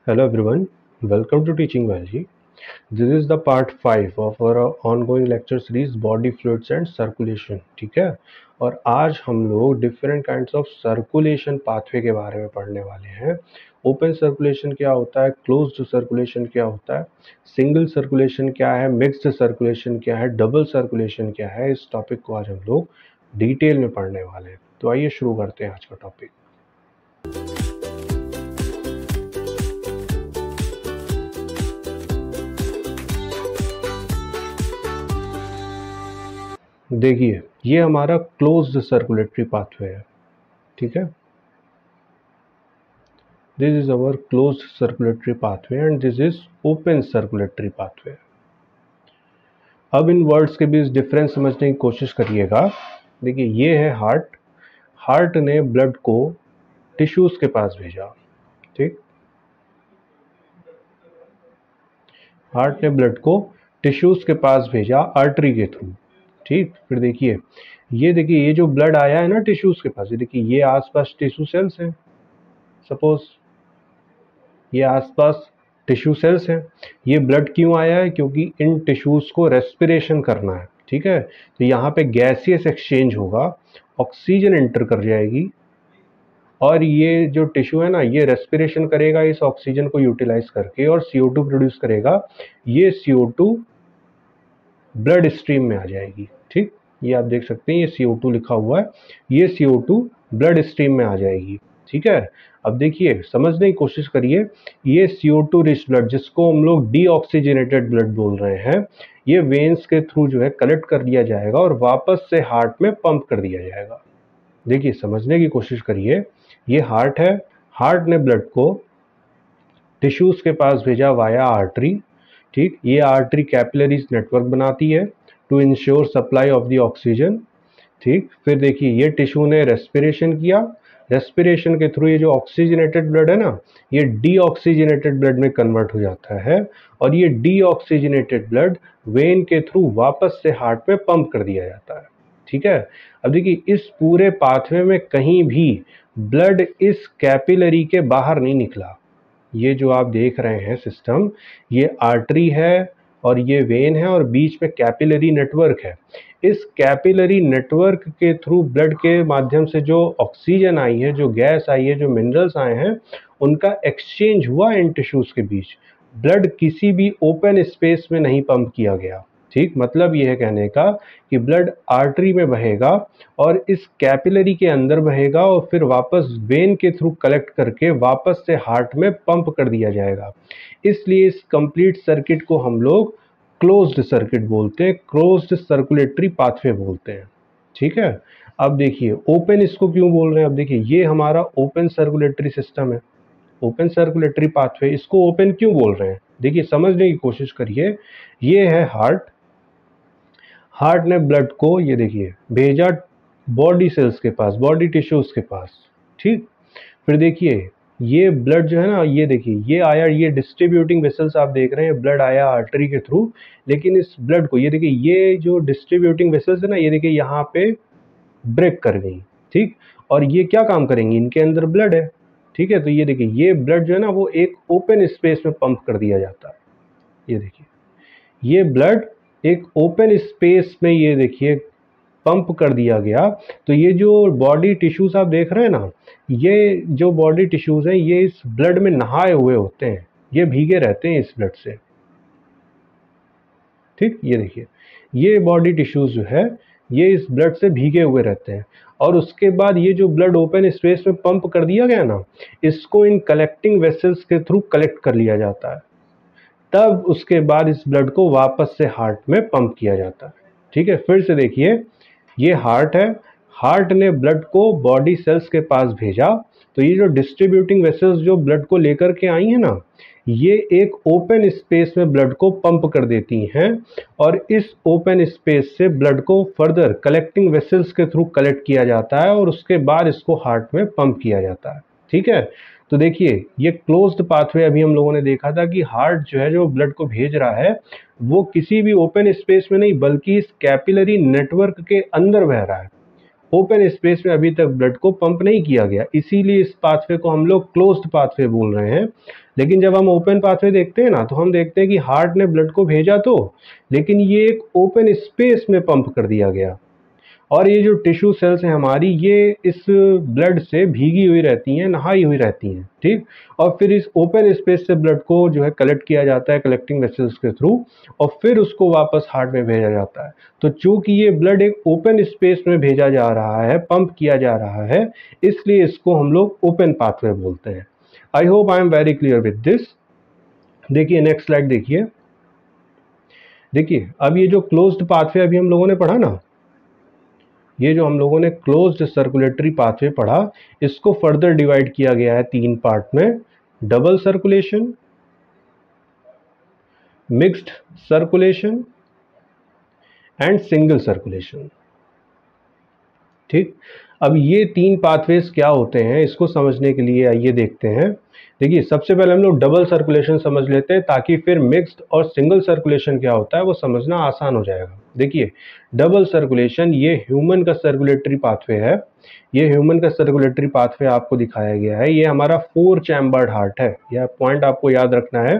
Hello everyone, welcome to Teaching Biology. This is the part 5 of our ongoing lecture series Body Fluids and Circulation. ठीक है, और आज हम लोग different kinds of circulation pathway के बारे में पढ़ने वाले हैं. ओपन सर्कुलेशन क्या होता है, क्लोज्ड सर्कुलेशन क्या होता है, सिंगल सर्कुलेशन क्या है, मिक्स्ड सर्कुलेशन क्या है, डबल सर्कुलेशन क्या है. इस टॉपिक को आज हम लोग डिटेल में पढ़ने वाले हैं. तो आइए शुरू करते हैं आज का टॉपिक. देखिए, ये हमारा क्लोज्ड सर्कुलेटरी पाथवे है. ठीक है, this is our closed circulatory pathway and this is open circulatory pathway. अब इन वर्ड्स के बीच डिफरेंस समझने की कोशिश करिएगा. देखिए, ये है हार्ट. हार्ट ने ब्लड को टिश्यूज के पास भेजा. ठीक, हार्ट ने ब्लड को टिश्यूज के पास भेजा आर्टरी के थ्रू. ठीक, फिर देखिए, ये जो ब्लड आया है ना टिश्यूज के पास, ये देखिए, ये आसपास टिश्यू सेल्स हैं. सपोज ये आसपास टिश्यू सेल्स हैं. ये ब्लड क्यों आया है? क्योंकि इन टिश्यूज को रेस्पिरेशन करना है. ठीक है, तो यहाँ पे गैसियस एक्सचेंज होगा, ऑक्सीजन एंटर कर जाएगी और ये जो टिश्यू है ना, ये रेस्पिरेशन करेगा इस ऑक्सीजन को यूटिलाइज करके और CO2 प्रोड्यूस करेगा. ये CO2 ब्लड स्ट्रीम में आ जाएगी. ठीक, ये आप देख सकते हैं, ये CO2 लिखा हुआ है, ये CO2 ब्लड स्ट्रीम में आ जाएगी. ठीक है, अब देखिए, समझने की कोशिश करिए. ये CO2 रिच ब्लड, जिसको हम लोग डीऑक्सीजनेटेड ब्लड बोल रहे हैं, ये वेन्स के थ्रू जो है कलेक्ट कर दिया जाएगा और वापस से हार्ट में पंप कर दिया जाएगा. देखिए, समझने की कोशिश करिए. ये हार्ट है. हार्ट ने ब्लड को टिश्यूज के पास भेजा वाया आर्टरी. ठीक, ये आर्टरी कैपिलरीज नेटवर्क बनाती है to ensure supply of the oxygen. ठीक, फिर देखिए, ये टिश्यू ने रेस्पिरेशन किया. रेस्पिरेशन के थ्रू ये जो ऑक्सीजनेटेड ब्लड है ना, ये डीऑक्सीजनेटेड ब्लड में कन्वर्ट हो जाता है और ये डीऑक्सीजनेटेड ब्लड वेन के थ्रू वापस से हार्ट में पंप कर दिया जाता है. ठीक है, अब देखिए, इस पूरे पाथवे में कहीं भी ब्लड इस कैपिलरी के बाहर नहीं निकला. ये जो आप देख रहे हैं सिस्टम, ये आर्टरी है और ये वेन है और बीच में कैपिलरी नेटवर्क है. इस कैपिलरी नेटवर्क के थ्रू ब्लड के माध्यम से जो ऑक्सीजन आई है, जो गैस आई है, जो मिनरल्स आए हैं, उनका एक्सचेंज हुआ इन टिश्यूज के बीच. ब्लड किसी भी ओपन स्पेस में नहीं पंप किया गया. ठीक, मतलब यह है कहने का कि ब्लड आर्टरी में बहेगा और इस कैपिलरी के अंदर बहेगा और फिर वापस वेन के थ्रू कलेक्ट करके वापस से हार्ट में पंप कर दिया जाएगा. इसलिए इस कंप्लीट सर्किट को हम लोग क्लोज्ड सर्किट बोलते हैं, क्लोज्ड सर्कुलेटरी पाथवे बोलते हैं. ठीक है, अब देखिए, ओपन इसको क्यों बोल रहे हैं. अब देखिए, ये हमारा ओपन सर्कुलेटरी सिस्टम है, ओपन सर्कुलेटरी पाथवे. इसको ओपन क्यों बोल रहे हैं? देखिए, समझने की कोशिश करिए. ये है हार्ट. हार्ट ने ब्लड को, ये देखिए, भेजा बॉडी सेल्स के पास, बॉडी टिश्यूज के पास. ठीक, फिर देखिए, ये ब्लड जो है ना, ये देखिए, ये आया, ये डिस्ट्रीब्यूटिंग वेसल्स आप देख रहे हैं, ब्लड आया आर्टरी के थ्रू. लेकिन इस ब्लड को, ये देखिए, ये जो डिस्ट्रीब्यूटिंग वेसल्स है ना, ये देखिए, यहाँ पे ब्रेक कर गई. ठीक, और ये क्या काम करेंगी? इनके अंदर ब्लड है. ठीक है, तो ये देखिए, ये ब्लड जो है ना, वो एक ओपन स्पेस में पंप कर दिया जाता है. ये देखिए, ये ब्लड एक ओपन स्पेस में, ये देखिए, पंप कर दिया गया. तो ये जो बॉडी टिश्यूज आप देख रहे हैं ना, ये जो बॉडी टिश्यूज हैं, ये इस ब्लड में नहाए हुए होते हैं, ये भीगे रहते हैं इस ब्लड से. ठीक, ये देखिए, ये बॉडी टिश्यूज जो है, ये इस ब्लड से भीगे हुए रहते हैं. और उसके बाद ये जो ब्लड ओपन स्पेस में पंप कर दिया गया ना, इसको इन कलेक्टिंग वेसल्स के थ्रू कलेक्ट कर लिया जाता है. तब उसके बाद इस ब्लड को वापस से हार्ट में पंप किया जाता है. ठीक है, फिर से देखिए, ये हार्ट है. हार्ट ने ब्लड को बॉडी सेल्स के पास भेजा. तो ये जो डिस्ट्रीब्यूटिंग वेसल्स जो ब्लड को लेकर के आई हैं ना, ये एक ओपन स्पेस में ब्लड को पंप कर देती हैं और इस ओपन स्पेस से ब्लड को फर्दर कलेक्टिंग वेसल्स के थ्रू कलेक्ट किया जाता है और उसके बाद इसको हार्ट में पंप किया जाता है. ठीक है, तो देखिए, ये क्लोज्ड पाथवे अभी हम लोगों ने देखा था कि हार्ट जो है, जो ब्लड को भेज रहा है, वो किसी भी ओपन स्पेस में नहीं, बल्कि इस कैपिलरी नेटवर्क के अंदर बह रहा है. ओपन स्पेस में अभी तक ब्लड को पंप नहीं किया गया, इसीलिए इस पाथवे को हम लोग क्लोज्ड पाथवे बोल रहे हैं। लेकिन जब हम ओपन पाथवे देखते हैं ना, तो हम देखते हैं कि हार्ट ने ब्लड को भेजा तो, लेकिन ये एक ओपन स्पेस में पंप कर दिया गया, और ये जो टिश्यू सेल्स हैं हमारी, ये इस ब्लड से भीगी हुई रहती हैं, नहाई हुई रहती हैं, ठीक। और फिर इस ओपन स्पेस से ब्लड को जो है कलेक्ट किया जाता है कलेक्टिंग वेसल्स के थ्रू, और फिर उसको वापस हार्ट में भेजा जाता है। तो चूंकि ये ब्लड एक ओपन स्पेस में भेजा जा रहा है, पंप किया जा रहा है, इसलिए इसको हम लोग ओपन पाथवे बोलते हैं। I hope I am very clear with this. देखिए नेक्स्ट स्लाइड देखिए। देखिए अब ये जो क्लोज्ड पाथवे अभी हम लोगों ने पढ़ा ना, ये जो हम लोगों ने क्लोज्ड सर्कुलेटरी पाथवे पढ़ा, इसको फर्दर डिवाइड किया गया है 3 पार्ट में: double circulation, mixed circulation and single circulation, ठीक। अब ये 3 पाथवेज क्या होते हैं, इसको समझने के लिए आइए देखते हैं। देखिए सबसे पहले हम लोग डबल सर्कुलेशन समझ लेते हैं, ताकि फिर मिक्स्ड और सिंगल सर्कुलेशन क्या होता है वो समझना आसान हो जाएगा। देखिए डबल सर्कुलेशन, ये ह्यूमन का सर्कुलेटरी पाथवे है। ये ह्यूमन का सर्कुलेटरी पाथवे आपको दिखाया गया है। ये हमारा 4 चैम्बर्ड हार्ट है, यह पॉइंट आपको याद रखना है।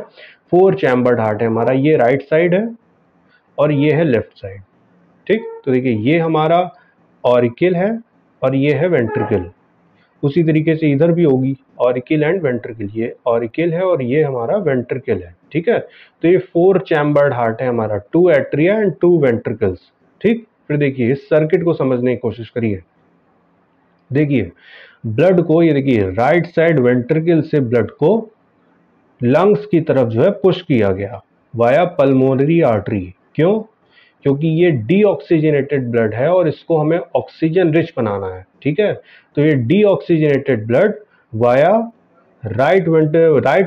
4 चैम्बर्ड हार्ट है हमारा। ये राइट साइड है और ये है लेफ्ट साइड, ठीक। तो देखिए ये हमारा ऑरिकल है और ये है वेंट्रिकल। उसी तरीके से इधर भी होगी ऑरिकल एंड वेंट्रिकल। ये ऑरिकल है और ये हमारा वेंट्रिकल है, ठीक है। तो ये 4 चैम्बर्ड हार्ट है हमारा, 2 एट्रिया एंड 2 वेंट्रिकल्स, ठीक। फिर देखिए इस सर्किट को समझने की कोशिश करिए। देखिए ब्लड को, ये देखिए राइट साइड वेंट्रिकल से ब्लड को लंग्स की तरफ जो है पुश किया गया वाया पल्मोनरी आर्टरी। क्यों? क्योंकि ये डीऑक्सीजनेटेड ब्लड है और इसको हमें ऑक्सीजन रिच बनाना है, ठीक है। तो ये deoxygenated blood via right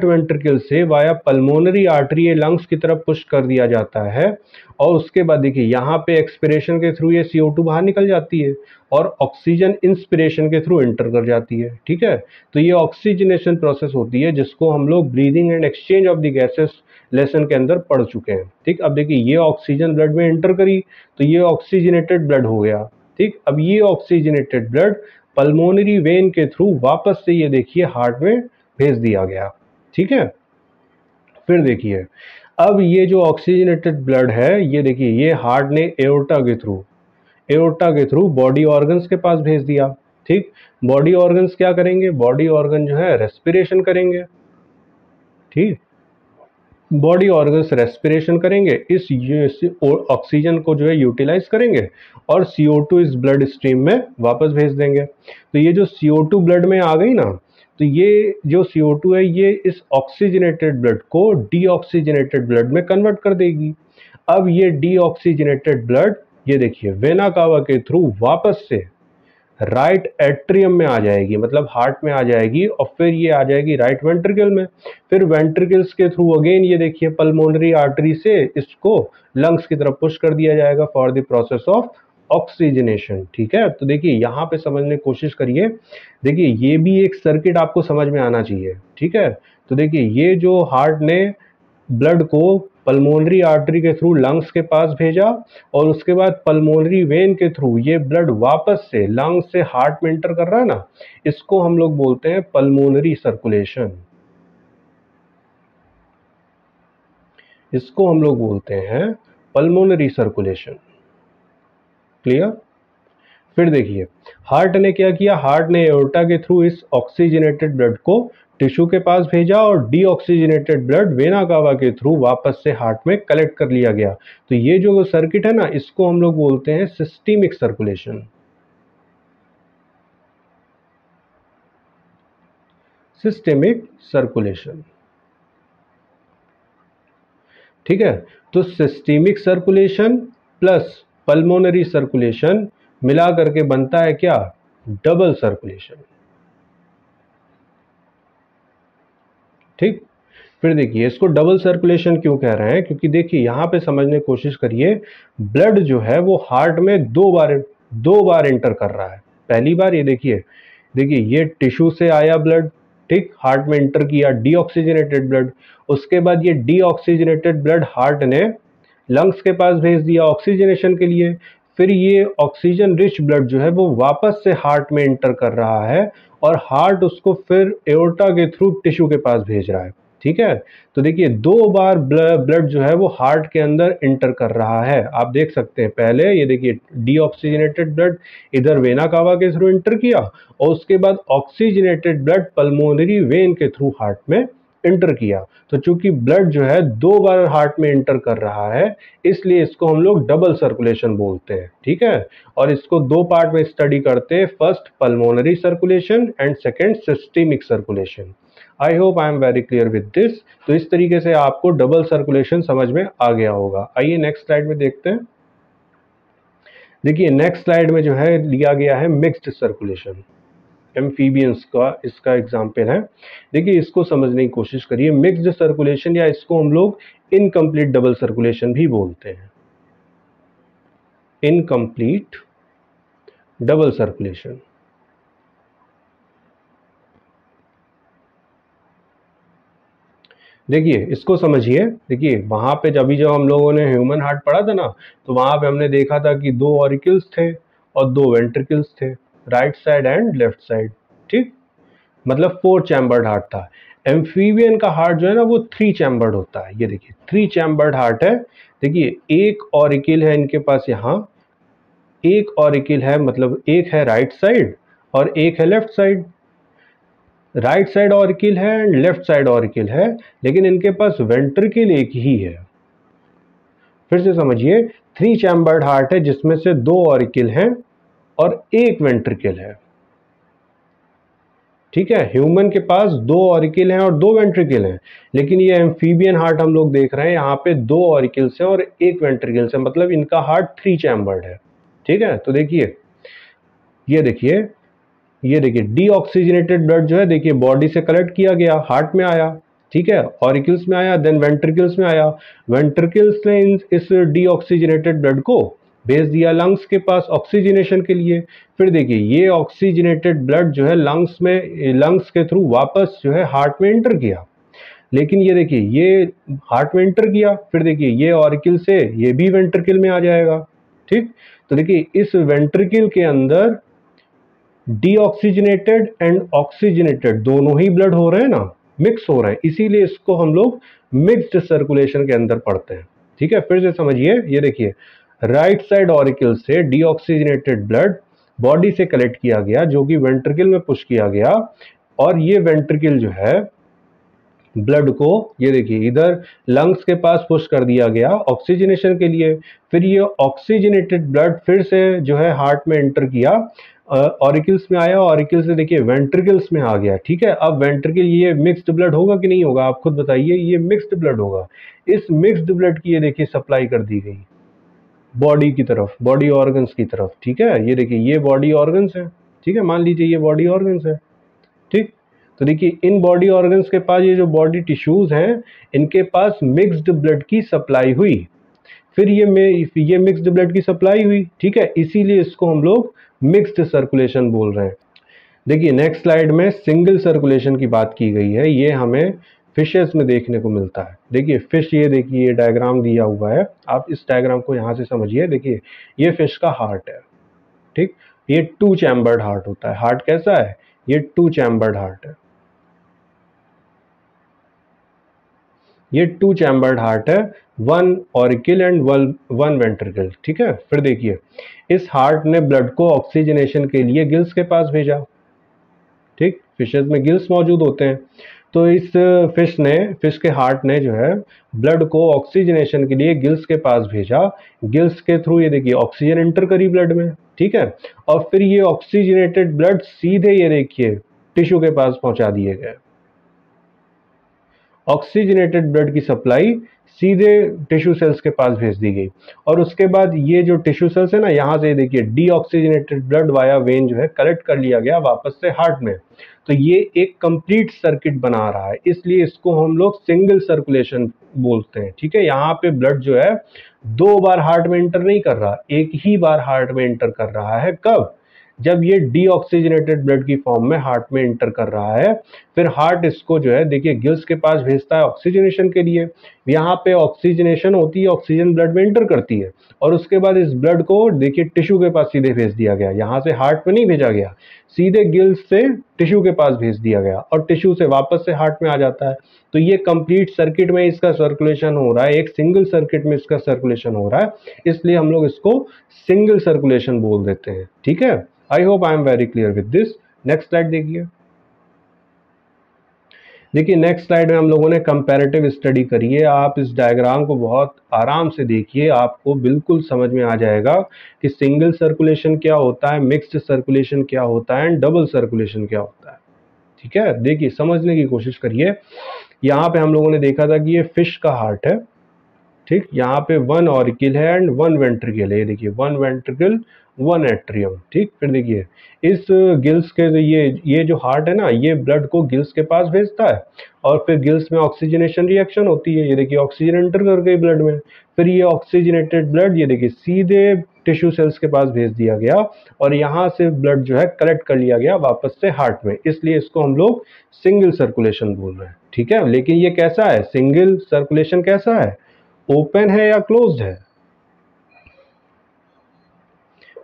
ventricle से वाया पल्मोनरी आर्टरी लंग्स की तरफ पुश कर दिया जाता है, और उसके बाद देखिए यहाँ पे एक्सपिरेशन के थ्रू ये CO2 बाहर निकल जाती है और ऑक्सीजन इंस्पिरेशन के थ्रू एंटर कर जाती है, ठीक है। तो ये ऑक्सीजनेशन प्रोसेस होती है, जिसको हम लोग breathing and exchange of the gases lesson के अंदर पढ़ चुके हैं, ठीक। अब देखिए ये ऑक्सीजन ब्लड में एंटर करी तो ये ऑक्सीजनेटेड ब्लड हो गया, ठीक। अब ये ऑक्सीजनेटेड ब्लड पल्मोनरी वेन के थ्रू वापस से ये देखिए हार्ट में भेज दिया गया, ठीक है। फिर देखिए अब ये जो ऑक्सीजनेटेड ब्लड है, ये देखिए ये हार्ट ने एओर्टा के थ्रू बॉडी ऑर्गन्स के पास भेज दिया, ठीक। बॉडी ऑर्गन्स क्या करेंगे? बॉडी ऑर्गन जो है रेस्पिरेशन करेंगे, ठीक। बॉडी ऑर्गन्स रेस्पिरेशन करेंगे, इस ऑक्सीजन को जो है यूटिलाइज करेंगे और CO2 इस ब्लड स्ट्रीम में वापस भेज देंगे। तो ये जो CO2 ब्लड में आ गई ना, तो ये जो CO2 है ये इस ऑक्सीजनेटेड ब्लड को डीऑक्सीजनेटेड ब्लड में कन्वर्ट कर देगी। अब ये डीऑक्सीजनेटेड ब्लड ये देखिए वेना कावा के थ्रू वापस से राइट एट्रियम में आ जाएगी, मतलब हार्ट में आ जाएगी, और फिर ये आ जाएगी राइट वेंट्रिकल में। फिर वेंट्रिकल्स के थ्रू अगेन ये देखिए पल्मोनरी आर्टरी से इसको लंग्स की तरफ पुश कर दिया जाएगा for the process of oxygenation, ठीक है। तो देखिए यहाँ पे समझने की कोशिश करिए। देखिए ये भी एक सर्किट आपको समझ में आना चाहिए, ठीक है। तो देखिए ये जो हार्ट ने ब्लड को पल्मोनरी आर्टरी के थ्रू लंग्स के पास भेजा, और उसके बाद पल्मोनरी वेन के थ्रू ये ब्लड वापस से लंग्स से हार्ट में एंटर कर रहा है ना, इसको हम लोग बोलते हैं पल्मोनरी सर्कुलेशन। इसको हम लोग बोलते हैं पल्मोनरी सर्कुलेशन। क्लियर? फिर देखिए हार्ट ने क्या किया, हार्ट ने एओर्टा के थ्रू इस ऑक्सीजनेटेड ब्लड को टिश्यू के पास भेजा, और डीऑक्सीजनेटेड ब्लड वेना कावा के थ्रू वापस से हार्ट में कलेक्ट कर लिया गया। तो ये जो सर्किट है ना, इसको हम लोग बोलते हैं सिस्टेमिक सर्कुलेशन। सिस्टेमिक सर्कुलेशन, ठीक है। तो systemic circulation plus pulmonary circulation मिला करके बनता है क्या? डबल सर्कुलेशन, ठीक। फिर देखिए इसको डबल सर्कुलेशन क्यों कह रहे हैं, क्योंकि देखिए यहाँ पे समझने की कोशिश करिए। ब्लड जो है वो हार्ट में दो बार एंटर कर रहा है। पहली बार ये देखिए ये टिश्यू से आया ब्लड, ठीक, हार्ट में एंटर किया डीऑक्सीजनेटेड ब्लड। उसके बाद ये डीऑक्सीजनेटेड ब्लड हार्ट ने लंग्स के पास भेज दिया ऑक्सीजनेशन के लिए। फिर ये ऑक्सीजन रिच ब्लड जो है वो वापस से हार्ट में इंटर कर रहा है और हार्ट उसको फिर एओर्टा के थ्रू टिश्यू के पास भेज रहा है। ठीक है, तो देखिए 2 बार ब्लड जो है वो हार्ट के अंदर इंटर कर रहा है। आप देख सकते हैं, पहले ये देखिए डीऑक्सीजनेटेड ब्लड इधर वेना कावा के थ्रू इंटर किया और उसके बाद ऑक्सीजनेटेड ब्लड पल्मोनरी वेन के थ्रू हार्ट में इंटर किया। तो चूंकि ब्लड जो है 2 बार हार्ट में इंटर कर रहा है, इसलिए इसको हम लोग डबल सर्कुलेशन बोलते हैं। ठीक है, और इसको 2 पार्ट में स्टडी करते हैं, first pulmonary circulation and second systemic circulation. I hope I am very clear with this. तो इस तरीके से आपको डबल सर्कुलेशन समझ में आ गया होगा। आइए नेक्स्ट स्लाइड में देखते हैं। देखिए नेक्स्ट स्लाइड में जो है लिया गया है मिक्स्ड सर्कुलेशन, एम्फीबियंस का इसका एग्जाम्पल है। देखिए इसको समझने की कोशिश करिए। मिक्स्ड सर्कुलेशन या इसको हम लोग इनकम्प्लीट डबल सर्कुलेशन भी बोलते हैं, इनकम्प्लीट डबल सर्कुलेशन। देखिए इसको समझिए। देखिए वहां पे जब हम लोगों ने ह्यूमन हार्ट पढ़ा था ना, तो वहां पे हमने देखा था कि 2 ऑरिकल्स थे और 2 वेंट्रिकल्स थे, right side and left side. ठीक, मतलब 4 चैम्बर्ड हार्ट था। एम्फीबियन का हार्ट जो है ना वो 3 चैम्बर्ड होता है। ये देखिए 3 चैम्बर्ड हार्ट है। देखिए एक ऑरिकल है इनके पास, यहाँ एक ऑरिकल है, मतलब एक है राइट साइड और एक है left side. Right side auricle है एंड लेफ्ट साइड ऑरिकल है, लेकिन इनके पास वेंट्रिकल एक ही है। फिर से समझिए, 3 चैम्बर्ड हार्ट है जिसमें से 2 ऑरिकल हैं और एक वेंट्रिकल है। ठीक है, ह्यूमन के पास 2 ऑरिकल हैं और 2 वेंट्रिकल हैं, लेकिन ये एम्फीबियन हार्ट हम लोग देख रहे हैं यहाँ पे 2 ऑरिकल्स हैं और एक वेंट्रिकल्स है, मतलब इनका हार्ट 3 चैम्बर्ड है। ठीक है, तो देखिए ये देखिए डीऑक्सीजनेटेड ब्लड जो है, देखिए बॉडी से कलेक्ट किया गया, हार्ट में आया। ठीक है, ऑरिकल्स में आया, देन वेंट्रिकल्स में आया। वेंट्रिकल्स ने इस डीऑक्सीजनेटेड ब्लड को भेज दिया लंग्स के पास ऑक्सीजनेशन के लिए। फिर देखिए ये ऑक्सीजनेटेड ब्लड जो है लंग्स के थ्रू वापस जो है हार्ट में एंटर किया। लेकिन ये देखिए ये हार्ट में एंटर किया, फिर देखिए ये ऑरिकल से ये भी वेंट्रिकल में आ जाएगा। ठीक, तो देखिए इस वेंट्रिकल के अंदर डीऑक्सीजनेटेड एंड ऑक्सीजनेटेड दोनों ही ब्लड हो रहे हैं ना, मिक्स हो रहे हैं, इसीलिए इसको हम लोग मिक्स्ड सर्कुलेशन के अंदर पढ़ते हैं। ठीक है, फिर से समझिए। ये देखिए राइट साइड ऑरिकल से डीऑक्सीजनेटेड ब्लड बॉडी से कलेक्ट किया गया, जो कि वेंट्रिकल में पुश किया गया, और ये वेंट्रिकल जो है ब्लड को ये देखिए इधर लंग्स के पास पुश कर दिया गया ऑक्सीजनेशन के लिए। फिर ये ऑक्सीजनेटेड ब्लड फिर से जो है हार्ट में एंटर किया, ऑरिकल्स में आया, ऑरिकल से देखिए वेंट्रिकल्स में आ गया। ठीक है, अब वेंट्रिकल ये मिक्स्ड ब्लड होगा कि नहीं होगा, आप खुद बताइए। ये मिक्स्ड ब्लड होगा। इस मिक्स्ड ब्लड की ये देखिए सप्लाई कर दी गई बॉडी की तरफ, बॉडी ऑर्गन्स की तरफ। ठीक है, ये देखिए ये बॉडी ऑर्गन्स है। ठीक है, मान लीजिए ये बॉडी ऑर्गन्स है। ठीक, तो देखिए इन बॉडी ऑर्गन्स के पास ये जो बॉडी टिश्यूज हैं, इनके पास मिक्स्ड ब्लड की सप्लाई हुई। फिर ये मिक्स्ड ब्लड की सप्लाई हुई। ठीक है, इसीलिए इसको हम लोग मिक्स्ड सर्कुलेशन बोल रहे हैं। देखिए नेक्स्ट स्लाइड में सिंगल सर्कुलेशन की बात की गई है। ये हमें फिशेस में देखने को मिलता है। देखिए फिश, ये देखिए ये डायग्राम दिया हुआ है, आप इस डायग्राम को यहाँ से समझिए। देखिए ये फिश का हार्ट है। ठीक, ये 2 चैम्बर्ड हार्ट होता है। हार्ट कैसा है, ये 2 चैम्बर्ड हार्ट है। ये 2 चैम्बर्ड हार्ट है, 1 ऑरिकल एंड 1 वेंट्रिकल। ठीक है, फिर देखिए इस हार्ट ने ब्लड को ऑक्सीजनेशन के लिए गिल्स के पास भेजा। ठीक, फिशेज में गिल्स मौजूद होते हैं, तो इस फिश के हार्ट ने जो है ब्लड को ऑक्सीजनेशन के लिए गिल्स के पास भेजा। गिल्स के थ्रू ये देखिए ऑक्सीजन एंटर करी ब्लड में। ठीक है, और फिर ये ऑक्सीजनेटेड ब्लड सीधे ये देखिए टिश्यू के पास पहुंचा दिए गए। ऑक्सीजनेटेड ब्लड की सप्लाई सीधे टिश्यू सेल्स के पास भेज दी गई, और उसके बाद ये जो टिश्यू सेल्स है ना, यहाँ से देखिए डीऑक्सीजनेटेड ब्लड वाया वेन जो है कलेक्ट कर लिया गया वापस से हार्ट में। तो ये एक कंप्लीट सर्किट बना रहा है, इसलिए इसको हम लोग सिंगल सर्कुलेशन बोलते हैं। ठीक है, यहाँ पे ब्लड जो है 2 बार हार्ट में एंटर नहीं कर रहा, एक ही बार हार्ट में एंटर कर रहा है। कब, जब ये डीऑक्सीजनेटेड ब्लड की फॉर्म में हार्ट में एंटर कर रहा है। फिर हार्ट इसको जो है देखिए गिल्स के पास भेजता है ऑक्सीजनेशन के लिए। यहाँ पे ऑक्सीजनेशन होती है, ऑक्सीजन ब्लड में इंटर करती है और उसके बाद इस ब्लड को देखिए टिश्यू के पास सीधे भेज दिया गया। यहाँ से हार्ट में नहीं भेजा गया, सीधे गिल्स से टिश्यू के पास भेज दिया गया और टिश्यू से वापस से हार्ट में आ जाता है। तो ये कंप्लीट सर्किट में इसका सर्कुलेशन हो रहा है, एक सिंगल सर्किट में इसका सर्कुलेशन हो रहा है, इसलिए हम लोग इसको सिंगल सर्कुलेशन बोल देते हैं। ठीक है, I hope I am very clear with this. Next slide देखिए। देखिए नेक्स्ट स्लाइड में हम लोगों ने कंपैरेटिव स्टडी करी है। आप इस डायग्राम को बहुत आराम से देखिए, आपको बिल्कुल समझ में आ जाएगा कि सिंगल सर्कुलेशन क्या होता है, मिक्स्ड सर्कुलेशन क्या होता है एंड डबल सर्कुलेशन क्या होता है। ठीक है, देखिए समझने की कोशिश करिए। यहाँ पे हम लोगों ने देखा था कि ये फिश का हार्ट है, ठीक, यहाँ पे 1 ऑरिकल है एंड 1 वेंट्रिकल है। ये देखिए 1 वेंट्रिकल 1 एट्रियम। ठीक, फिर देखिए इस गिल्स के ये जो हार्ट है ना, ये ब्लड को गिल्स के पास भेजता है और फिर गिल्स में ऑक्सीजनेशन रिएक्शन होती है। ये देखिए ऑक्सीजन एंटर कर गई ब्लड में, फिर ये ऑक्सीजनेटेड ब्लड ये देखिए सीधे टिश्यू सेल्स के पास भेज दिया गया और यहाँ से ब्लड जो है कलेक्ट कर लिया गया वापस से हार्ट में, इसलिए इसको हम लोग सिंगल सर्कुलेशन बोल रहे हैं। ठीक है, लेकिन ये कैसा है, सिंगल सर्कुलेशन कैसा है, ओपन है या क्लोज्ड है?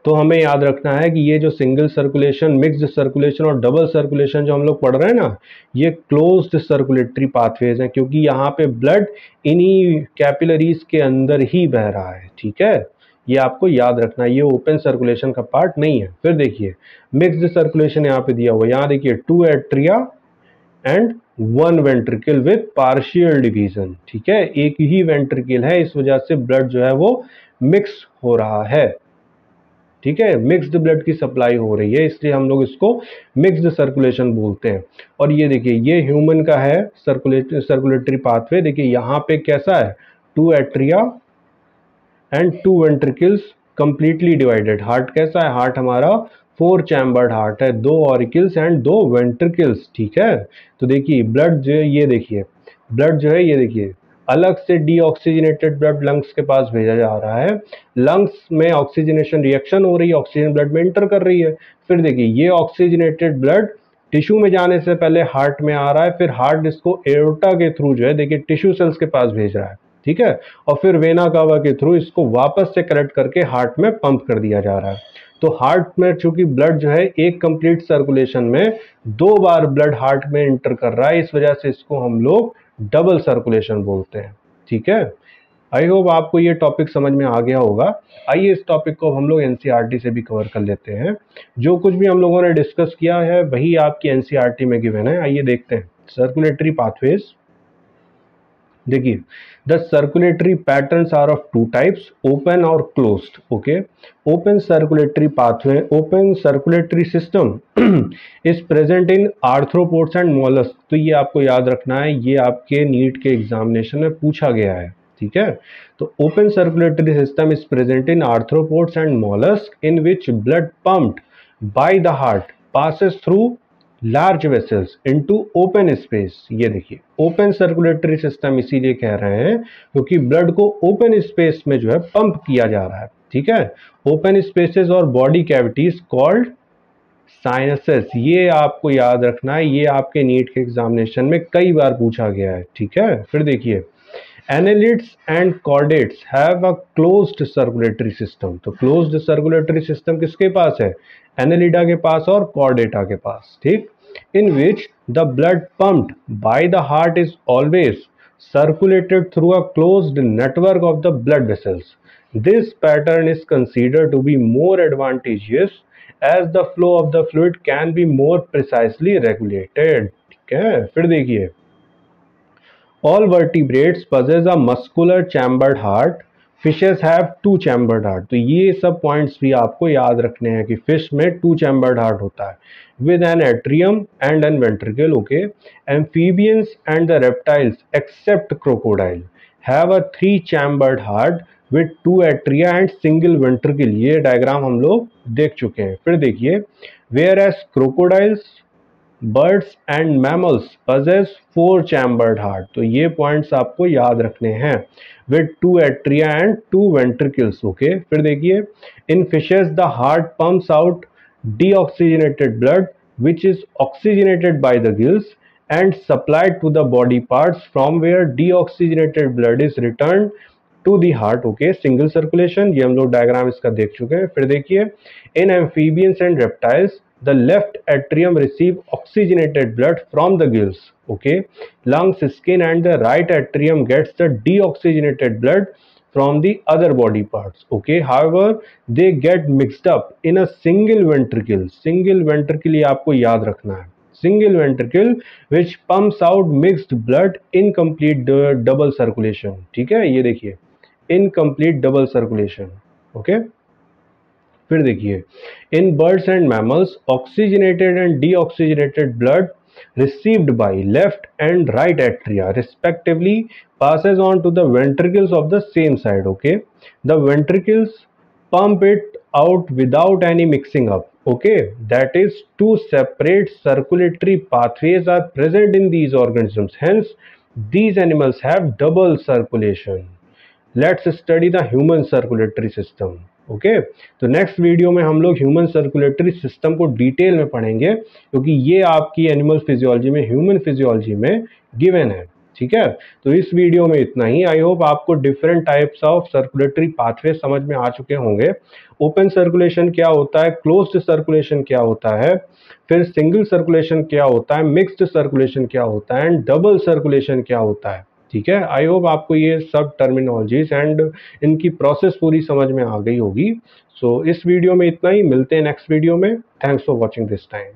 तो हमें याद रखना है कि ये जो सिंगल सर्कुलेशन, मिक्स्ड सर्कुलेशन और डबल सर्कुलेशन जो हम लोग पढ़ रहे हैं ना, ये क्लोज्ड सर्कुलेटरी पाथवेज हैं, क्योंकि यहाँ पे ब्लड इन्हीं कैपिलरीज के अंदर ही बह रहा है। ठीक है, ये आपको याद रखना है, ये ओपन सर्कुलेशन का पार्ट नहीं है। फिर देखिए मिक्स्ड सर्कुलेशन यहाँ पे दिया हुआ है, यहाँ देखिए 2 atria and 1 ventricle with partial division. ठीक है, एक ही वेंट्रिकल है, इस वजह से ब्लड जो है वो मिक्स हो रहा है। ठीक है, मिक्स्ड ब्लड की सप्लाई हो रही है, इसलिए हम लोग इसको मिक्स्ड सर्कुलेशन बोलते हैं। और ये देखिए ये ह्यूमन का है सर्कुलेटरी पाथवे। देखिए यहाँ पे कैसा है, 2 atria and 2 ventricles completely divided. Heart कैसा है, हार्ट हमारा 4 चैम्बर्ड हार्ट है, 2 ऑरिकल्स एंड 2 वेंट्रिकल्स। ठीक है, तो देखिए ब्लड जो है, ये देखिए ब्लड जो है, ये देखिए अलग से डीऑक्सीजनेटेड ब्लड लंग्स के पास भेजा जा रहा है, लंग्स में ऑक्सीजनेशन रिएक्शन हो रही है, ऑक्सीजन ब्लड में इंटर कर रही है। फिर देखिए ये ऑक्सीजनेटेड ब्लड टिश्यू में जाने से पहले हार्ट में आ रहा है, फिर हार्ट इसको एओर्टा के थ्रू जो है देखिए टिश्यू सेल्स के पास भेज रहा है। ठीक है, और फिर वेना कावा के थ्रू इसको वापस से कलेक्ट करके हार्ट में पंप कर दिया जा रहा है। तो हार्ट में चूंकि ब्लड जो है एक कंप्लीट सर्कुलेशन में 2 बार ब्लड हार्ट में इंटर कर रहा है, इस वजह से इसको हम लोग डबल सर्कुलेशन बोलते हैं। ठीक है, आई होप आपको ये टॉपिक समझ में आ गया होगा। आइए इस टॉपिक को हम लोग एनसीईआरटी से भी कवर कर लेते हैं। जो कुछ भी हम लोगों ने डिस्कस किया है वही आपकी एनसीईआरटी में गिवन है। आइए देखते हैं सर्कुलेटरी पाथवेज। देखिए the circulatory patterns are of 2 types, open और closed. Okay, open circulatory pathway, open circulatory system is present in arthropods and mollusc. तो ये आपको याद रखना है, ये आपके नीट के एग्जामिनेशन में पूछा गया है। ठीक है, तो open circulatory system is present in arthropods and mollusc in which blood pumped by the heart passes through large vessels into open space. ये देखिए ओपन सर्कुलेटरी सिस्टम इसीलिए कह रहे हैं क्योंकि ब्लड को ओपन स्पेस में जो है पंप किया जा रहा है। ठीक है, ओपन स्पेसेस और बॉडी कैविटीज कॉल्ड साइनसेस। ये आपको याद रखना है, ये आपके नीट के एग्जामिनेशन में कई बार पूछा गया है। ठीक है, फिर देखिए annelids and chordates have a closed circulatory system. तो क्लोज्ड सर्कुलेटरी सिस्टम किसके पास है, एनेलिडा के पास और कॉर्डेटा के पास। ठीक, in which the blood pumped by the heart is always circulated through a closed network of the blood vessels. This pattern is considered to be more advantageous as the flow of the fluid can be more precisely regulated. ठीक है, फिर देखिए all vertebrates possess a muscular chambered heart. Fishes have 2 chambered heart. तो ये सब points भी आपको याद रखने हैं कि फिश में 2 chambered heart होता है with an atrium and an ventricle. Okay, amphibians and the reptiles except crocodile have a 3 chambered heart with 2 atria and single ventricle. ये डायग्राम हम लोग देख चुके हैं। फिर देखिए whereas crocodiles, birds and mammals possess 4 chambered heart. तो ये पॉइंट्स आपको याद रखने हैं with 2 atria and 2 ventricles. Okay, फिर देखिए in fishes the heart pumps out deoxygenated blood which is oxygenated by the gills and supplied to the body parts from where deoxygenated blood is returned to the heart. Okay, single circulation, ये हम लोग diagram इसका देख चुके हैं। फिर देखिए, in amphibians and reptiles the left atrium receive oxygenated blood from the gills, okay, lungs, skin and the right atrium gets the deoxygenated blood from the other body parts, okay, however they get mixed up in a single ventricle। single ventricle ये आपको याद रखना है, single ventricle which pumps out mixed blood in complete double circulation। ठीक है, ये देखिए incomplete double circulation, okay. फिर देखिए, in birds and mammals oxygenated and deoxygenated blood received by left and right atria respectively passes on to the ventricles of the same side, okay। the ventricles pump it out without any mixing up, okay, that is two separate circulatory pathways are present in these organisms, hence these animals have double circulation। Let's study the human circulatory system, okay. तो next video में हम लोग human circulatory system को detail में पढ़ेंगे, क्योंकि ये आपकी एनिमल फिजियोलॉजी में, ह्यूमन फिजियोलॉजी में गिवन है, ठीक है। तो इस वीडियो में इतना ही। आई होप आपको different types of circulatory pathway समझ में आ चुके होंगे। ओपन सर्कुलेशन क्या होता है, क्लोज्ड सर्कुलेशन क्या होता है, फिर सिंगल सर्कुलेशन क्या होता है, मिक्स्ड सर्कुलेशन क्या होता है, एंड डबल सर्कुलेशन क्या होता है, ठीक है। आई होप आपको ये सब टर्मिनोलॉजीज एंड इनकी प्रोसेस पूरी समझ में आ गई होगी। सो इस वीडियो में इतना ही, मिलते हैं नेक्स्ट वीडियो में। Thanks for watching this time.